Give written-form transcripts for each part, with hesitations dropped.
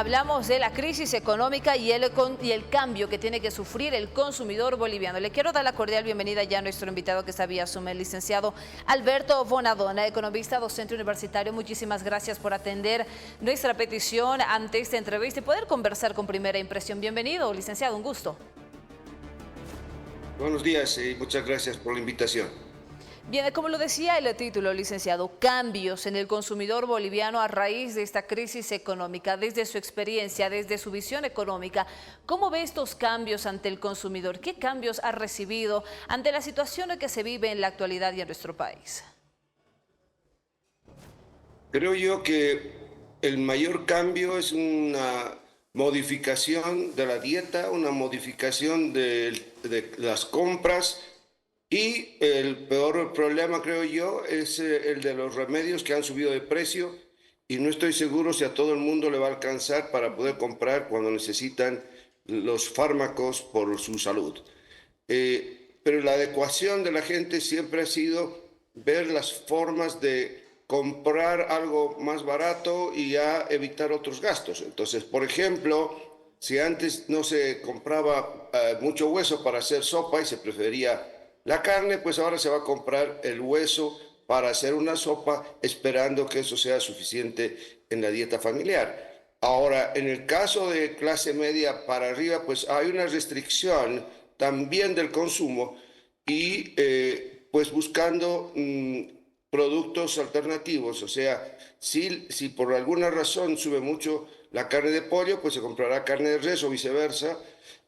hablamos de la crisis económica y el cambio que tiene que sufrir el consumidor boliviano. Le quiero dar la cordial bienvenida ya a nuestro invitado que está vía Zoom, el licenciado Alberto Bonadona, economista, docente universitario. Muchísimas gracias por atender nuestra petición ante esta entrevista y poder conversar con Primera Impresión. Bienvenido, licenciado, un gusto. Buenos días y muchas gracias por la invitación. Bien, como lo decía el título, licenciado, cambios en el consumidor boliviano a raíz de esta crisis económica. Desde su experiencia, desde su visión económica, ¿cómo ve estos cambios ante el consumidor? ¿Qué cambios ha recibido ante la situación que se vive en la actualidad y en nuestro país? Creo yo que el mayor cambio es una modificación de la dieta, una modificación de las compras. Y el peor problema, creo yo, es el de los remedios que han subido de precio y no estoy seguro si a todo el mundo le va a alcanzar para poder comprar cuando necesitan los fármacos por su salud. Pero la adecuación de la gente siempre ha sido ver las formas de comprar algo más barato y ya evitar otros gastos. Entonces, por ejemplo, si antes no se compraba mucho hueso para hacer sopa y se prefería la carne, pues ahora se va a comprar el hueso para hacer una sopa, esperando que eso sea suficiente en la dieta familiar. Ahora, en el caso de clase media para arriba, pues hay una restricción también del consumo y pues buscando productos alternativos. O sea, si por alguna razón sube mucho la carne de pollo, pues se comprará carne de res o viceversa.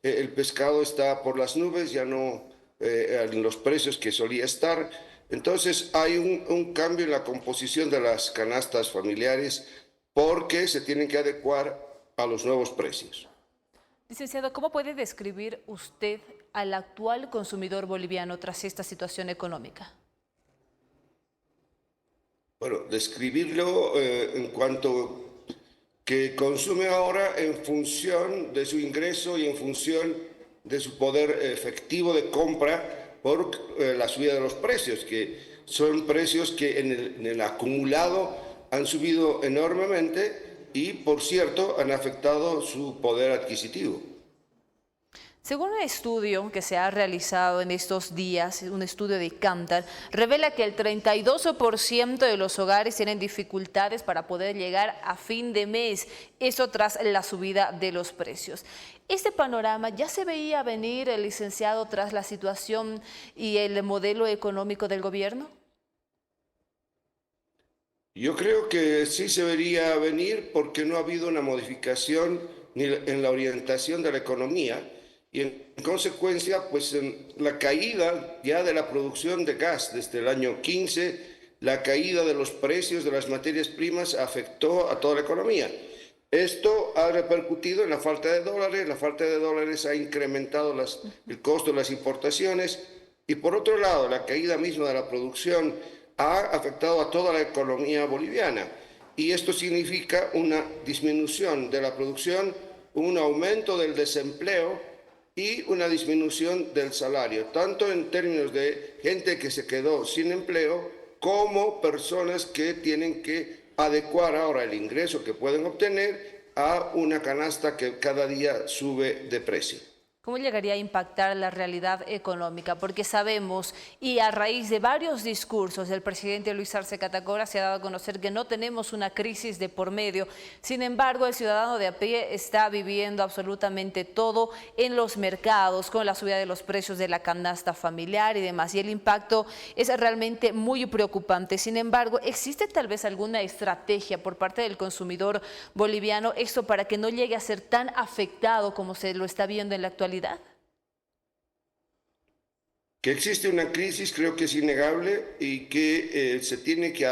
El pescado está por las nubes, ya no en los precios que solía estar. Entonces hay un cambio en la composición de las canastas familiares porque se tienen que adecuar a los nuevos precios. Licenciado, ¿cómo puede describir usted al actual consumidor boliviano tras esta situación económica? Bueno, describirlo en cuanto que consume ahora en función de su ingreso y en función de su poder efectivo de compra por la subida de los precios, que son precios que en el acumulado han subido enormemente y, por cierto, han afectado su poder adquisitivo. Según un estudio que se ha realizado en estos días, un estudio de Kantar, revela que el 32% de los hogares tienen dificultades para poder llegar a fin de mes, eso tras la subida de los precios. ¿Este panorama ya se veía venir, el licenciado, tras la situación y el modelo económico del gobierno? Yo creo que sí se vería venir porque no ha habido una modificación ni en la orientación de la economía y en consecuencia, pues en la caída ya de la producción de gas desde el año 15, la caída de los precios de las materias primas afectó a toda la economía. Esto ha repercutido en la falta de dólares ha incrementado el costo de las importaciones y por otro lado, la caída misma de la producción ha afectado a toda la economía boliviana y esto significa una disminución de la producción, un aumento del desempleo y una disminución del salario, tanto en términos de gente que se quedó sin empleo como personas que tienen que adecuar ahora el ingreso que pueden obtener a una canasta que cada día sube de precio. ¿Cómo llegaría a impactar la realidad económica? Porque sabemos, y a raíz de varios discursos del presidente Luis Arce Catacora se ha dado a conocer que no tenemos una crisis de por medio. Sin embargo, el ciudadano de a pie está viviendo absolutamente todo en los mercados, con la subida de los precios de la canasta familiar y demás. Y el impacto es realmente muy preocupante. Sin embargo, ¿existe tal vez alguna estrategia por parte del consumidor boliviano esto para que no llegue a ser tan afectado como se lo está viendo en la actualidad? Que existe una crisis creo que es innegable y que se tiene que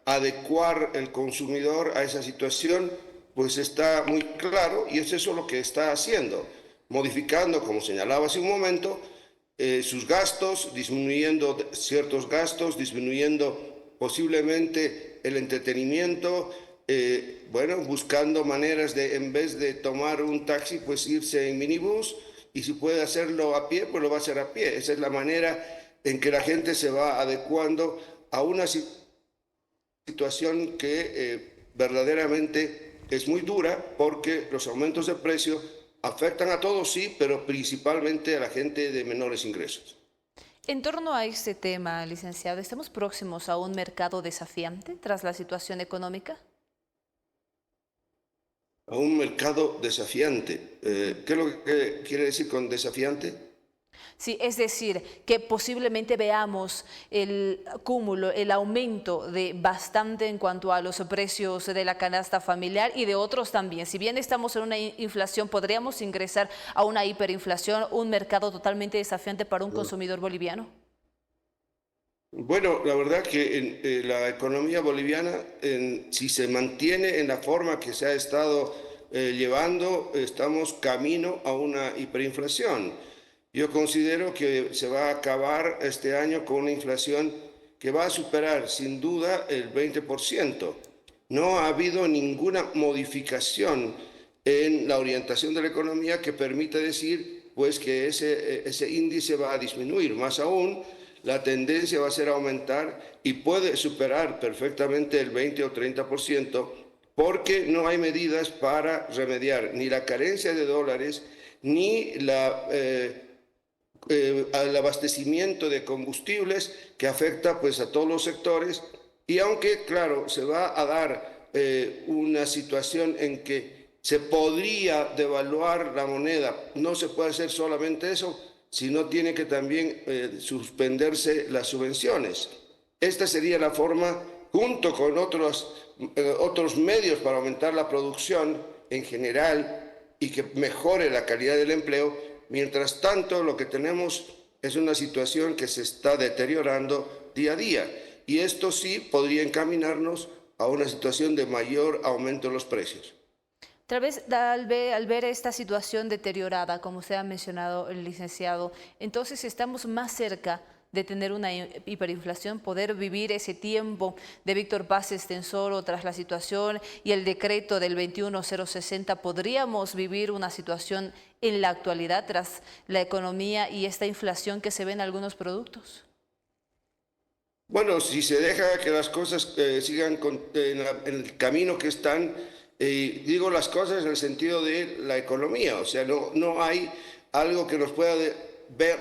adecuar el consumidor a esa situación, pues está muy claro y es eso lo que está haciendo, modificando, como señalaba hace un momento, sus gastos, disminuyendo ciertos gastos, disminuyendo posiblemente el entretenimiento, bueno, buscando maneras de, en vez de tomar un taxi, pues irse en minibús, y si puede hacerlo a pie, pues lo va a hacer a pie. Esa es la manera en que la gente se va adecuando a una situación que verdaderamente es muy dura porque los aumentos de precio afectan a todos, sí, pero principalmente a la gente de menores ingresos. En torno a este tema, licenciado, ¿estamos próximos a un mercado desafiante tras la situación económica? A un mercado desafiante. ¿Qué es lo que quiere decir con desafiante? Sí, es decir, que posiblemente veamos el cúmulo, el aumento de bastante en cuanto a los precios de la canasta familiar y de otros también. Si bien estamos en una inflación, podríamos ingresar a una hiperinflación, un mercado totalmente desafiante para un consumidor boliviano. Bueno, la verdad que la economía boliviana, si se mantiene en la forma que se ha estado llevando, estamos camino a una hiperinflación. Yo considero que se va a acabar este año con una inflación que va a superar sin duda el 20%. No ha habido ninguna modificación en la orientación de la economía que permita decir pues, que ese índice va a disminuir. Más aún, la tendencia va a ser aumentar y puede superar perfectamente el 20 o 30% porque no hay medidas para remediar ni la carencia de dólares ni al abastecimiento de combustibles que afecta pues a todos los sectores y aunque claro se va a dar una situación en que se podría devaluar la moneda, no se puede hacer solamente eso, sino tiene que también suspenderse las subvenciones. Esta sería la forma, junto con otros medios para aumentar la producción en general y que mejore la calidad del empleo. Mientras tanto, lo que tenemos es una situación que se está deteriorando día a día y esto sí podría encaminarnos a una situación de mayor aumento en los precios. Tal vez al ver esta situación deteriorada, como usted ha mencionado, el licenciado, entonces estamos más cerca de tener una hiperinflación, poder vivir ese tiempo de Víctor Paz Estenssoro tras la situación y el decreto del 21060, ¿podríamos vivir una situación en la actualidad tras la economía y esta inflación que se ve en algunos productos? Bueno, si se deja que las cosas sigan en el camino que están, digo las cosas en el sentido de la economía, o sea, no hay algo que nos pueda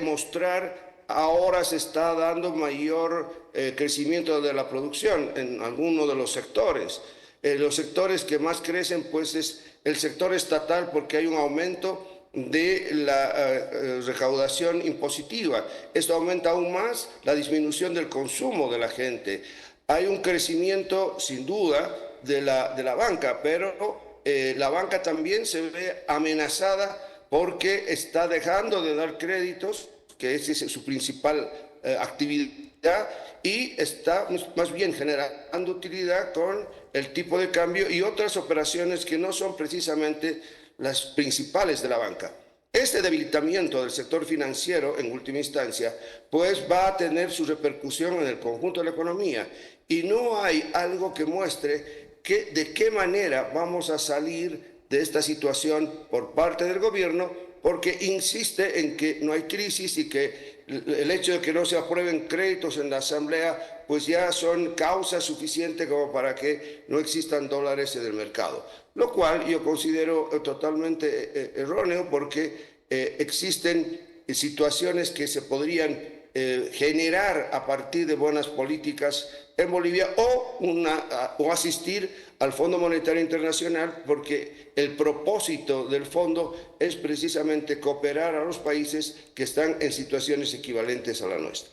mostrar ahora se está dando mayor crecimiento de la producción en alguno de los sectores. Los sectores que más crecen pues es el sector estatal porque hay un aumento de la recaudación impositiva. Esto aumenta aún más la disminución del consumo de la gente. Hay un crecimiento sin duda de la banca, pero la banca también se ve amenazada porque está dejando de dar créditos, que esa es su principal actividad, y está más bien generando utilidad con el tipo de cambio y otras operaciones que no son precisamente las principales de la banca. Este debilitamiento del sector financiero, en última instancia, pues va a tener su repercusión en el conjunto de la economía y no hay algo que muestre de qué manera vamos a salir de esta situación por parte del gobierno, porque insiste en que no hay crisis y que el hecho de que no se aprueben créditos en la Asamblea pues ya son causa suficiente como para que no existan dólares en el mercado, lo cual yo considero totalmente erróneo porque existen situaciones que se podrían generar a partir de buenas políticas en Bolivia o asistir al Fondo Monetario Internacional porque el propósito del fondo es precisamente cooperar a los países que están en situaciones equivalentes a la nuestra.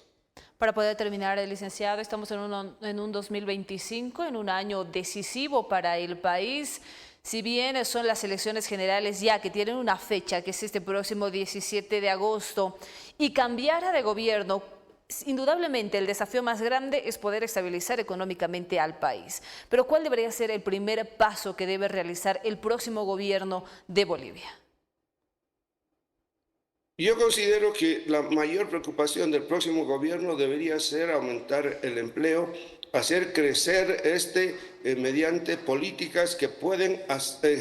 Para poder terminar, licenciado, estamos en un 2025, en un año decisivo para el país. Si bien son las elecciones generales ya que tienen una fecha, que es este próximo 17 de agosto, y cambiara de gobierno, indudablemente el desafío más grande es poder estabilizar económicamente al país. Pero ¿cuál debería ser el primer paso que debe realizar el próximo gobierno de Bolivia? Yo considero que la mayor preocupación del próximo gobierno debería ser aumentar el empleo, hacer crecer mediante políticas que pueden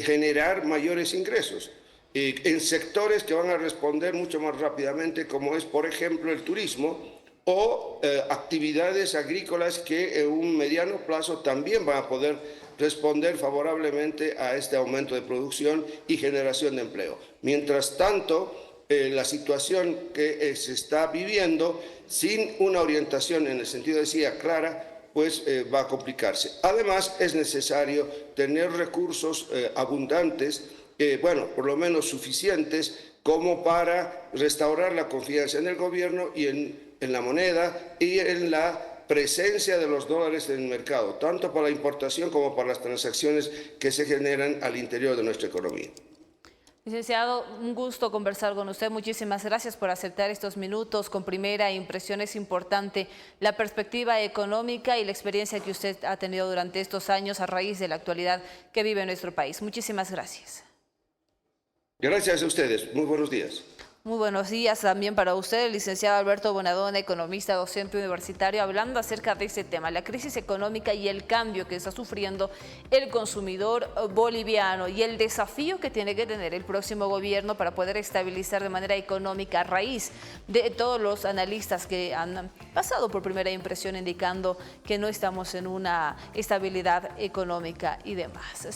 generar mayores ingresos en sectores que van a responder mucho más rápidamente, como es, por ejemplo, el turismo o actividades agrícolas que en un mediano plazo también van a poder responder favorablemente a este aumento de producción y generación de empleo. Mientras tanto, la situación que se está viviendo sin una orientación en el sentido decía clara, pues va a complicarse. Además, es necesario tener recursos abundantes, bueno, por lo menos suficientes, como para restaurar la confianza en el gobierno y en la moneda y en la presencia de los dólares en el mercado, tanto para la importación como para las transacciones que se generan al interior de nuestra economía. Licenciado, un gusto conversar con usted. Muchísimas gracias por aceptar estos minutos. Con Primera Impresión es importante la perspectiva económica y la experiencia que usted ha tenido durante estos años a raíz de la actualidad que vive nuestro país. Muchísimas gracias. Gracias a ustedes. Muy buenos días. Muy buenos días también para usted, el licenciado Alberto Bonadona, economista, docente universitario, hablando acerca de este tema, la crisis económica y el cambio que está sufriendo el consumidor boliviano y el desafío que tiene que tener el próximo gobierno para poder estabilizar de manera económica a raíz de todos los analistas que han pasado por Primera Impresión indicando que no estamos en una estabilidad económica y demás.